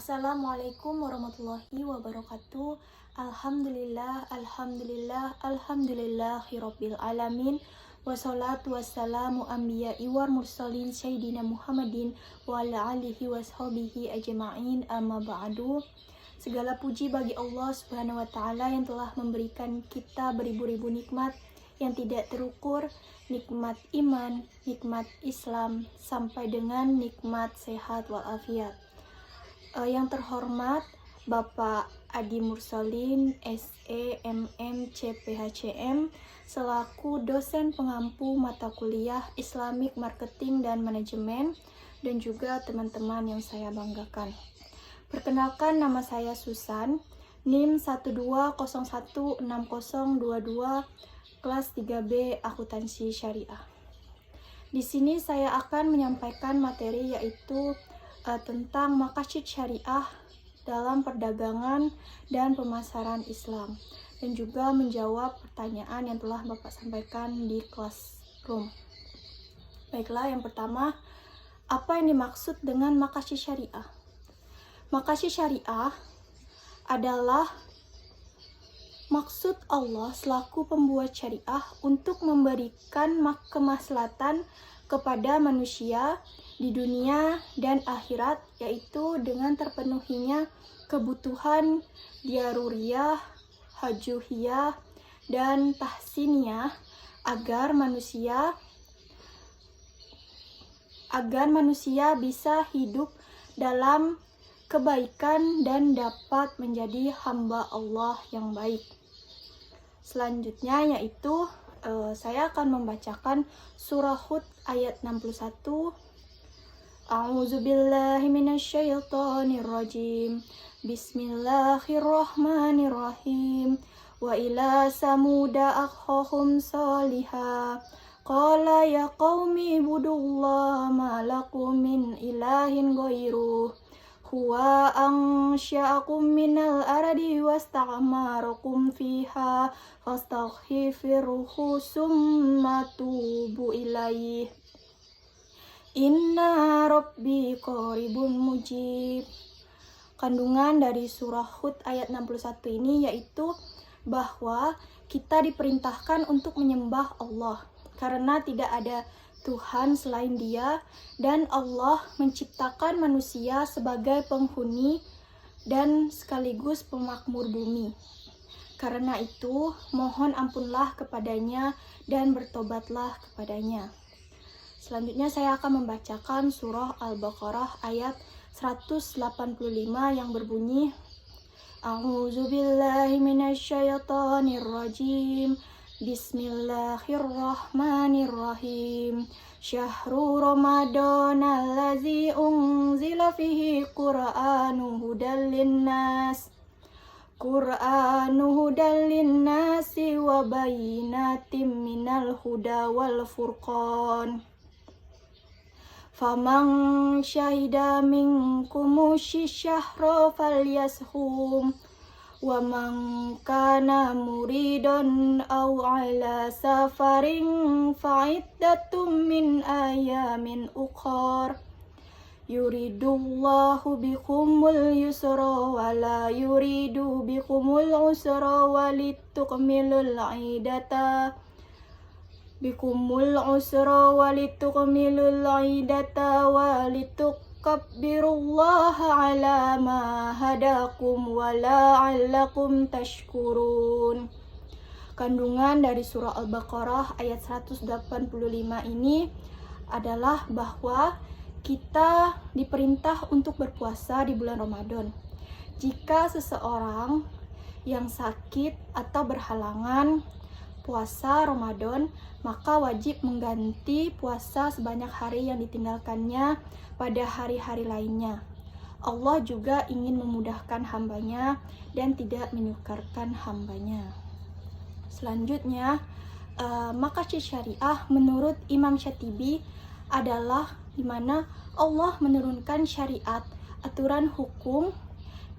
Assalamualaikum warahmatullahi wabarakatuh. Alhamdulillahirabbil alamin. Wassalatu wassalamu anbiya'i wal mursalin sayyidina Muhammadin wa ala alihi washabihi ajma'in, amma ba'du. Segala puji bagi Allah Subhanahu wa taala yang telah memberikan kita beribu-ribu nikmat yang tidak terukur, nikmat iman, nikmat Islam, sampai dengan nikmat sehat walafiat. Yang terhormat Bapak Adi Mursalin, SE, MM, CPHCM, selaku dosen pengampu mata kuliah Islamic Marketing dan Manajemen, dan juga teman-teman yang saya banggakan. Perkenalkan, nama saya Susan, NIM 12016022, kelas 3B Akuntansi Syariah. Di sini saya akan menyampaikan materi yaitu tentang maqasid syariah dalam perdagangan dan pemasaran Islam, dan juga menjawab pertanyaan yang telah Bapak sampaikan di classroom. Baiklah, yang pertama, apa yang dimaksud dengan maqasid syariah? Maqasid syariah adalah maksud Allah selaku pembuat syariah untuk memberikan kemaslahatan kepada manusia di dunia dan akhirat, yaitu dengan terpenuhinya kebutuhan diaruriyah, hajuhiyah, dan tahsiniyah agar manusia bisa hidup dalam kebaikan dan dapat menjadi hamba Allah yang baik. Selanjutnya yaitu saya akan membacakan surah Hud ayat 61. A'udzubillahi minasyaitonirrajim. Bismillahirrahmanirrahim. Wa ila samuda akhahum salihah. Qala ya qaumi ibudullaha ma lakum min ilahin ghairuh. Huwa ansya'akum minal ardi wasta'marakum fiha fastaghfiruhu summa tubu ilaih. Inna rabbi qaribun mujib. Kandungan dari surah Hud ayat 61 ini yaitu bahwa kita diperintahkan untuk menyembah Allah karena tidak ada Tuhan selain Dia, dan Allah menciptakan manusia sebagai penghuni dan sekaligus pemakmur bumi. Karena itu, mohon ampunlah kepadanya dan bertobatlah kepadanya. Selanjutnya saya akan membacakan surah Al-Baqarah ayat 185 yang berbunyi, A'udzubillahi minasyaitonirrajim. Bismillahirrahmanirrahim. Syahrul Ramadan allazi unzila fihi Qur'anu hudal linnas. Qur'anu hudal linnasi wa bayyinatin minal huda wal furqan. Faman syahida minkumu syahra falyashum. Wa man kana muridan aw ala safarin fa'iddatum min ayamin ukhar. Yuridullahu bikumul yusra wa la yuridu bikumul usra walitukmilul iddata Kabbirullaha ala ma hadakum wa la'allakum tashkurun. Kandungan dari surah Al-Baqarah ayat 185 ini adalah bahwa kita diperintah untuk berpuasa di bulan Ramadan. Jika seseorang yang sakit atau berhalangan puasa Ramadan, maka wajib mengganti puasa sebanyak hari yang ditinggalkannya pada hari-hari lainnya. Allah juga ingin memudahkan hambanya dan tidak menyukarkan hambanya. Selanjutnya, maqasid syariah menurut Imam Syatibi adalah di mana Allah menurunkan syariat, aturan hukum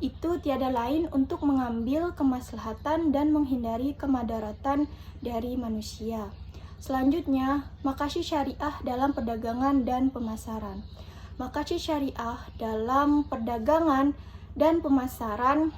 itu tiada lain untuk mengambil kemaslahatan dan menghindari kemadaratan dari manusia. Selanjutnya, maqasid syariah dalam perdagangan dan pemasaran. Maqasid syariah dalam perdagangan dan pemasaran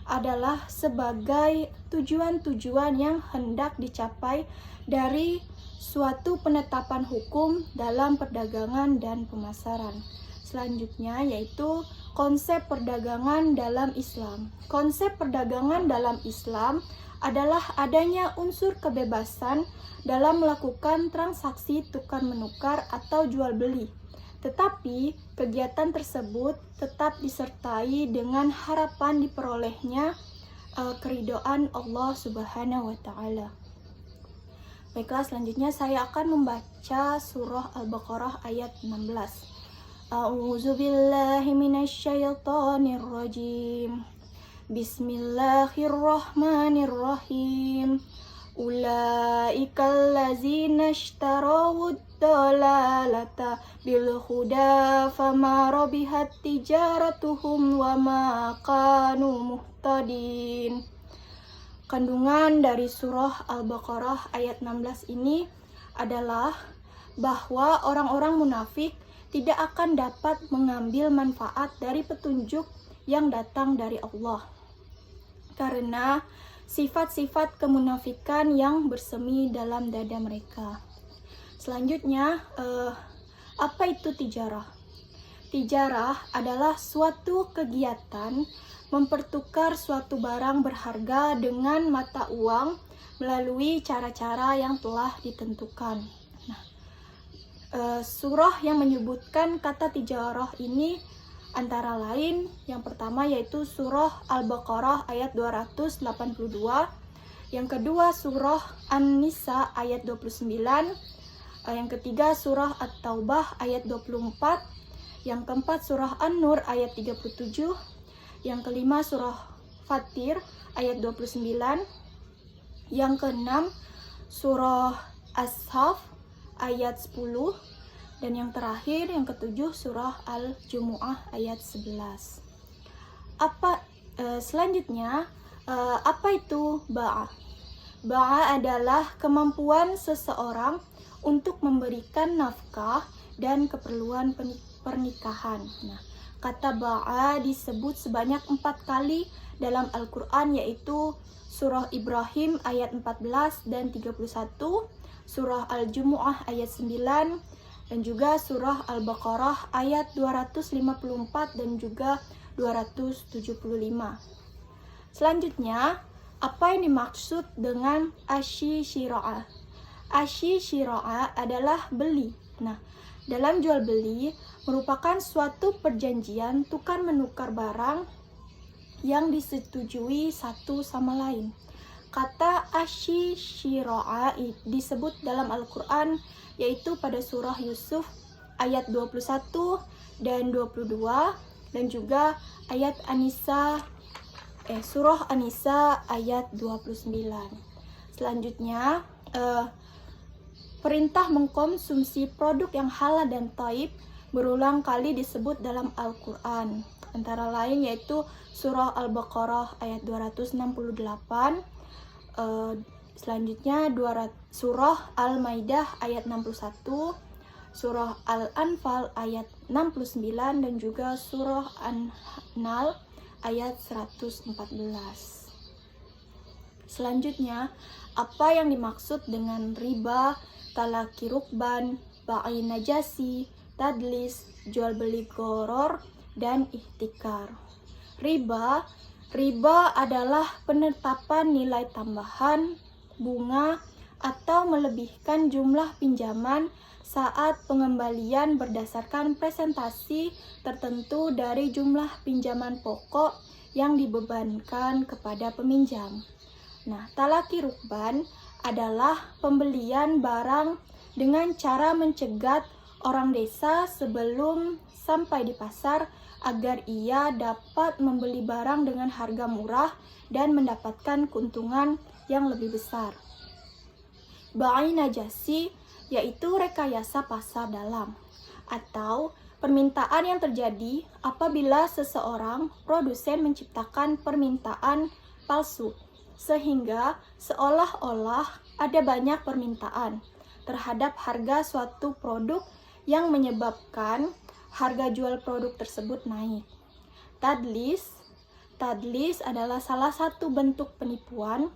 adalah sebagai tujuan-tujuan yang hendak dicapai dari suatu penetapan hukum dalam perdagangan dan pemasaran. Selanjutnya yaitu konsep perdagangan dalam Islam. Konsep perdagangan dalam Islam adalah adanya unsur kebebasan dalam melakukan transaksi tukar-menukar atau jual-beli. Tetapi kegiatan tersebut tetap disertai dengan harapan diperolehnya keridhaan Allah Subhanahu wa taala. Baiklah, selanjutnya saya akan membaca surah Al-Baqarah ayat 16. A'udzu billahi minasyaitonir rajim. Bismillahirrahmanirrahim. Ulaikal ladzina ishtarawud dalalata bil huda fama rabihat tijaratuhum wa ma kanu muhtadin. Kandungan dari surah Al-Baqarah ayat 16 ini adalah bahwa orang-orang munafik tidak akan dapat mengambil manfaat dari petunjuk yang datang dari Allah, karena sifat-sifat kemunafikan yang bersemi dalam dada mereka. Selanjutnya, apa itu tijarah? Tijarah adalah suatu kegiatan mempertukar suatu barang berharga dengan mata uang melalui cara-cara yang telah ditentukan. Nah, surah yang menyebutkan kata tijarah ini antara lain yang pertama yaitu surah Al-Baqarah ayat 282, yang kedua surah An-Nisa ayat 29, yang ketiga surah At-Taubah ayat 24, yang keempat surah An-Nur ayat 37, yang kelima surah Fatir ayat 29, yang keenam surah As-Saff ayat 10, dan yang terakhir, yang ketujuh, surah Al-Jumu'ah ayat 11. Selanjutnya, apa itu ba'ah? Ba'ah adalah kemampuan seseorang untuk memberikan nafkah dan keperluan pernikahan. Nah, kata ba'ah disebut sebanyak 4 kali dalam Al-Quran, yaitu surah Ibrahim ayat 14 dan 31, surah Al-Jumu'ah ayat 9, dan juga surah Al-Baqarah ayat 254 dan juga 275. Selanjutnya, apa yang dimaksud dengan asy-syira'ah? Asy-syira'ah adalah beli. Nah, dalam jual beli merupakan suatu perjanjian tukar menukar barang yang disetujui satu sama lain. Kata asy-syira'ah disebut dalam Al-Quran yaitu pada surah Yusuf ayat 21 dan 22, dan juga ayat surah An-Nisa ayat 29. Selanjutnya, perintah mengkonsumsi produk yang halal dan thayyib berulang kali disebut dalam Al-Quran. Antara lain yaitu surah Al-Baqarah ayat 268, selanjutnya surah Al-Maidah ayat 61, surah Al-Anfal ayat 69, dan juga surah An-Nahl ayat 114. Selanjutnya, apa yang dimaksud dengan riba, talaki rukban, ba'i najasi, tadlis, jual beli goror, dan ihtikar. Riba adalah penetapan nilai tambahan, bunga, atau melebihkan jumlah pinjaman saat pengembalian berdasarkan presentasi tertentu dari jumlah pinjaman pokok yang dibebankan kepada peminjam. Nah, talaki rukban adalah pembelian barang dengan cara mencegat orang desa sebelum sampai di pasar agar ia dapat membeli barang dengan harga murah dan mendapatkan keuntungan yang lebih besar. Ba'i najasi yaitu rekayasa pasar dalam atau permintaan yang terjadi apabila seseorang produsen menciptakan permintaan palsu sehingga seolah-olah ada banyak permintaan terhadap harga suatu produk yang menyebabkan harga jual produk tersebut naik. Tadlis Tadlis adalah salah satu bentuk penipuan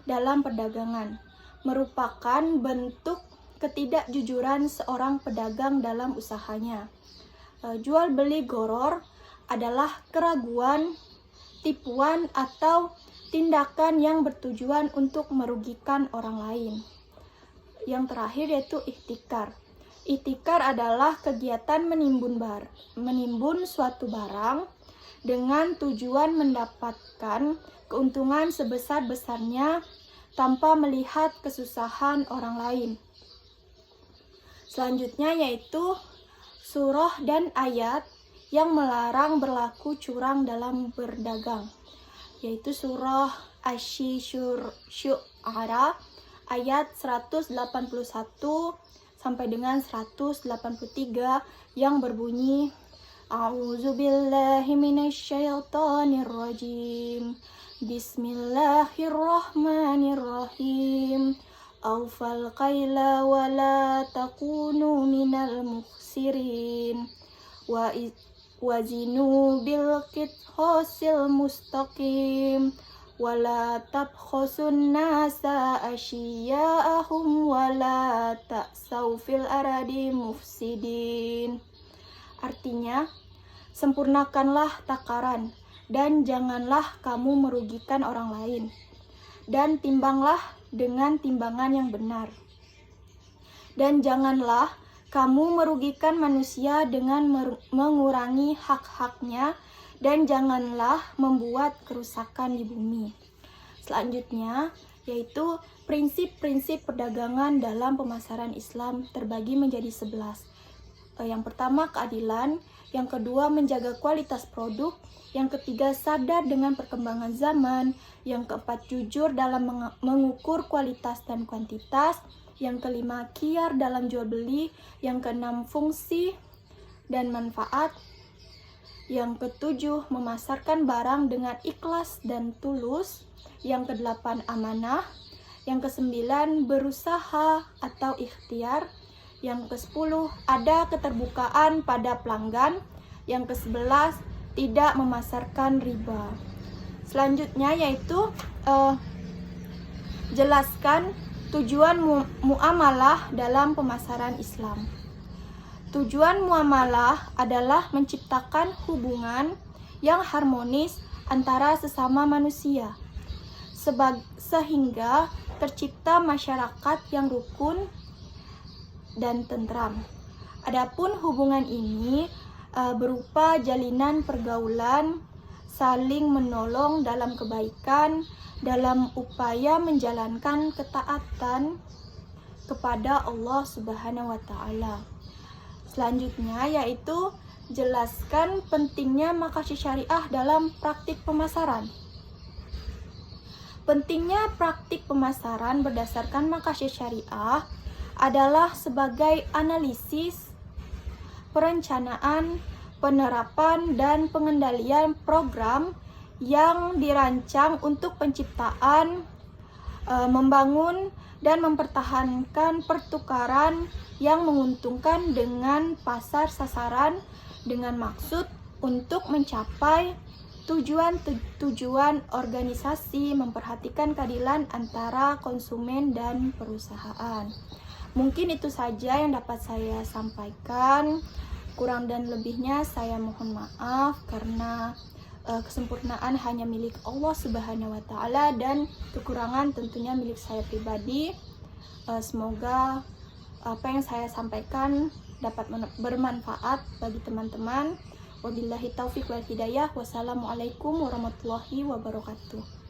dalam perdagangan, merupakan bentuk ketidakjujuran seorang pedagang dalam usahanya. Jual beli goror adalah keraguan, tipuan, atau tindakan yang bertujuan untuk merugikan orang lain. Yang terakhir yaitu ihtikar. Ihtikar adalah kegiatan menimbun suatu barang dengan tujuan mendapatkan keuntungan sebesar-besarnya tanpa melihat kesusahan orang lain. Selanjutnya yaitu surah dan ayat yang melarang berlaku curang dalam berdagang, yaitu surah Asy-Syu'ara ayat 181 sampai dengan 183 yang berbunyi A'udzubillahi minasyaitonirrajim. Bismillahirrahmanirrahim. Awfal qaila wa la takunu minal mukhsirin. Wazinu bil qisṭasil mustaqim. Wa la tabkhasun nasa asyiya'ahum wa la ta'saw fil ardi mufsidin. Artinya, sempurnakanlah takaran dan janganlah kamu merugikan orang lain, dan timbanglah dengan timbangan yang benar. Dan janganlah kamu merugikan manusia dengan mengurangi hak-haknya, dan janganlah membuat kerusakan di bumi. Selanjutnya, yaitu prinsip-prinsip perdagangan dalam pemasaran Islam terbagi menjadi 11. Yang pertama, keadilan. Yang kedua, menjaga kualitas produk. Yang ketiga, sadar dengan perkembangan zaman. Yang keempat, jujur dalam mengukur kualitas dan kuantitas. Yang kelima, khiyar dalam jual beli. Yang keenam, fungsi dan manfaat. Yang ketujuh, memasarkan barang dengan ikhlas dan tulus. Yang kedelapan, amanah. Yang kesembilan, berusaha atau ikhtiar. Yang ke-10, ada keterbukaan pada pelanggan. Yang ke-11, tidak memasarkan riba. Selanjutnya yaitu jelaskan tujuan muamalah dalam pemasaran Islam. Tujuan muamalah adalah menciptakan hubungan yang harmonis antara sesama manusia, sehingga tercipta masyarakat yang rukun dan tentram. Adapun hubungan ini berupa jalinan pergaulan, saling menolong dalam kebaikan, dalam upaya menjalankan ketaatan kepada Allah Subhanahu wa Ta'ala. Selanjutnya yaitu jelaskan pentingnya makasih syariah dalam praktik pemasaran. Pentingnya praktik pemasaran berdasarkan makasih syariah adalah sebagai analisis, perencanaan, penerapan, dan pengendalian program yang dirancang untuk penciptaan, membangun, dan mempertahankan pertukaran yang menguntungkan dengan pasar sasaran dengan maksud untuk mencapai tujuan organisasi memperhatikan keadilan antara konsumen dan perusahaan. Mungkin itu saja yang dapat saya sampaikan. Kurang dan lebihnya saya mohon maaf karena kesempurnaan hanya milik Allah Subhanahu wa Ta'ala dan kekurangan tentunya milik saya pribadi. Semoga apa yang saya sampaikan dapat bermanfaat bagi teman-teman. Wabillahi taufiq wal hidayah. Wassalamualaikum warahmatullahi wabarakatuh.